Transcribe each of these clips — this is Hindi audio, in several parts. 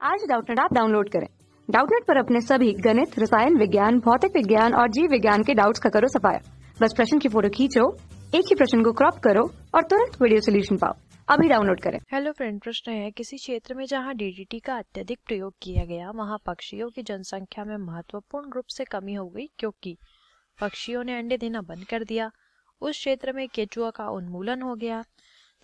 आज डाउटनेट ऐप डाउनलोड करें। डाउटनेट पर अपने सभी गणित, रसायन विज्ञान, भौतिक विज्ञान और जीव विज्ञान के डाउट्स का करो सफाया। बस प्रश्न की फोटो खींचो, एक ही प्रश्न को क्रॉप करो और तुरंत वीडियो सोल्यूशन पाओ। अभी डाउनलोड करें। हेलो फ्रेंड, प्रश्न है किसी क्षेत्र में जहां डीडीटी का अत्यधिक प्रयोग किया गया वहां पक्षियों की जनसंख्या में महत्वपूर्ण रूप से कमी हो गई क्योंकि पक्षियों ने अंडे देना बंद कर दिया। उस क्षेत्र में केचुआ का उन्मूलन हो गया।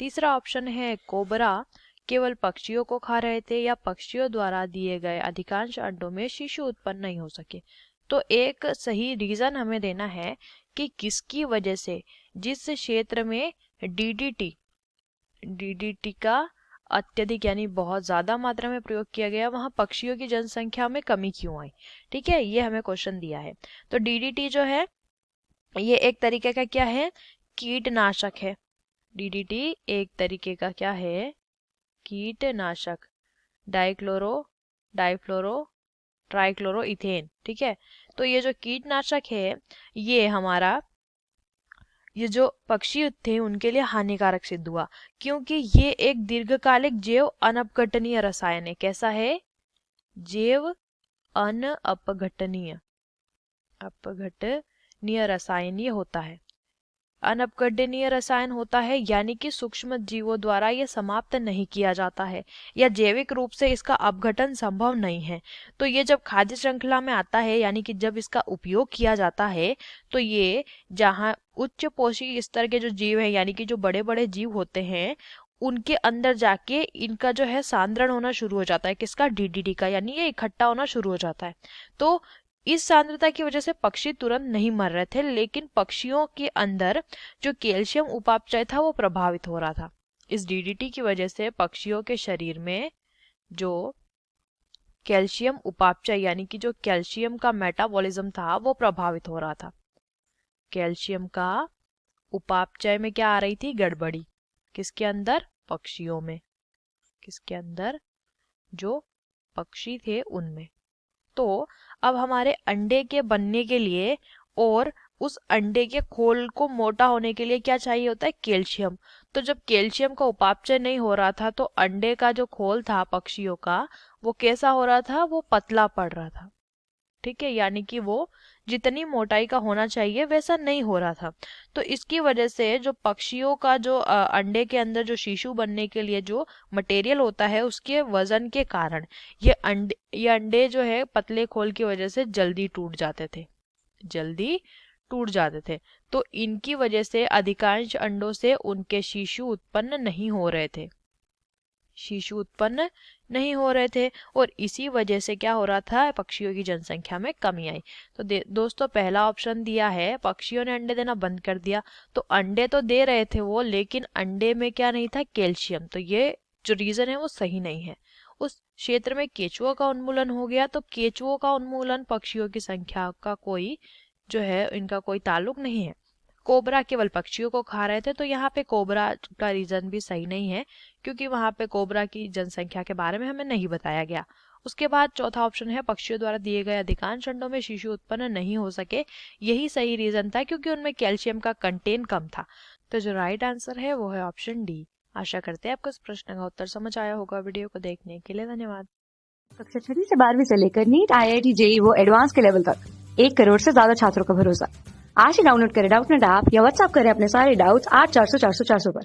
तीसरा ऑप्शन है कोबरा केवल पक्षियों को खा रहे थे या पक्षियों द्वारा दिए गए अधिकांश अंडों में शिशु उत्पन्न नहीं हो सके। तो एक सही रीजन हमें देना है कि किसकी वजह से जिस क्षेत्र में डीडीटी का अत्यधिक यानी बहुत ज्यादा मात्रा में प्रयोग किया गया वहां पक्षियों की जनसंख्या में कमी क्यों आई। ठीक है, ये हमें क्वेश्चन दिया है। तो डीडीटी जो है ये एक तरीके का क्या है, कीटनाशक है। डीडीटी एक तरीके का क्या है, कीटनाशक। डाइफ्लोरो ट्राइक्लोरो इथेन। ठीक है, तो ये जो कीटनाशक है ये हमारा ये जो पक्षी थे उनके लिए हानिकारक सिद्ध हुआ क्योंकि ये एक दीर्घकालिक जैव अनअपघटनीय रसायन है। कैसा है, जैव अपघटनीय रसायन ये होता है। अनअपघटनीय रसायन होता है यानी कि सूक्ष्म जीवों द्वारा ये समाप्त नहीं किया जाता है या जैविक रूप से इसका अपघटन संभव नहीं है। तो ये जब खाद्य श्रृंखला में आता है यानी कि जब इसका उपयोग किया जाता है तो ये जहाँ उच्च पोषक स्तर के जो जीव हैं यानी कि जो बड़े बड़े जीव होते हैं उनके अंदर जाके इनका जो है सांद्रण होना शुरू हो जाता है। किसका, डीडीटी का, यानी ये इकट्ठा होना शुरू हो जाता है। तो इस सांद्रता की वजह से पक्षी तुरंत नहीं मर रहे थे लेकिन पक्षियों के अंदर जो कैल्शियम उपापचय था वो प्रभावित हो रहा था। इस डीडीटी की वजह से पक्षियों के शरीर में जो कैल्शियम उपापचय यानी कि जो कैल्शियम का मेटाबॉलिज्म था वो प्रभावित हो रहा था। कैल्शियम का उपापचय में क्या आ रही थी, गड़बड़ी। किसके अंदर, पक्षियों में। किसके अंदर, जो पक्षी थे उनमें। तो अब हमारे अंडे के बनने के लिए और उस अंडे के खोल को मोटा होने के लिए क्या चाहिए होता है, कैल्शियम। तो जब कैल्शियम का उपापचय नहीं हो रहा था तो अंडे का जो खोल था पक्षियों का वो कैसा हो रहा था, वो पतला पड़ रहा था। ठीक है, यानी कि वो जितनी मोटाई का होना चाहिए वैसा नहीं हो रहा था। तो इसकी वजह से जो पक्षियों का जो अंडे के अंदर जो शिशु बनने के लिए जो मटेरियल होता है उसके वजन के कारण ये अंडे जो है पतले खोल की वजह से जल्दी टूट जाते थे। तो इनकी वजह से अधिकांश अंडों से उनके शिशु उत्पन्न नहीं हो रहे थे और इसी वजह से क्या हो रहा था, पक्षियों की जनसंख्या में कमी आई। तो दोस्तों पहला ऑप्शन दिया है पक्षियों ने अंडे देना बंद कर दिया। तो अंडे तो दे रहे थे वो लेकिन अंडे में क्या नहीं था, कैल्शियम। तो ये जो रीजन है वो सही नहीं है। उस क्षेत्र में केचुओं का उन्मूलन हो गया। तो केचुओं का उन्मूलन पक्षियों की संख्या का कोई जो है इनका कोई ताल्लुक नहीं है। कोबरा केवल पक्षियों को खा रहे थे, तो यहाँ पे कोबरा का रीजन भी सही नहीं है क्योंकि वहां पे कोबरा की जनसंख्या के बारे में हमें नहीं बताया गया। उसके बाद चौथा ऑप्शन है पक्षियों द्वारा दिए गए अधिकांश अंडों में शिशु उत्पन्न नहीं हो सके। यही सही रीजन था क्योंकि उनमें कैल्शियम का कंटेंट कम था। तो जो राइट आंसर है वो है ऑप्शन डी। आशा करते हैं आपको इस प्रश्न का उत्तर समझ आया होगा। वीडियो को देखने के लिए धन्यवाद। कक्षा 6 से 12वीं से लेकर नीट, IIT, JEE वो एडवांस के लेवल तक 1 करोड़ से ज्यादा छात्रों का भरोसा। आज ही डाउनलोड करें डाउटनेट ऐप या व्हाट्सएप करें अपने सारे डाउट्स 8400 400 400 पर।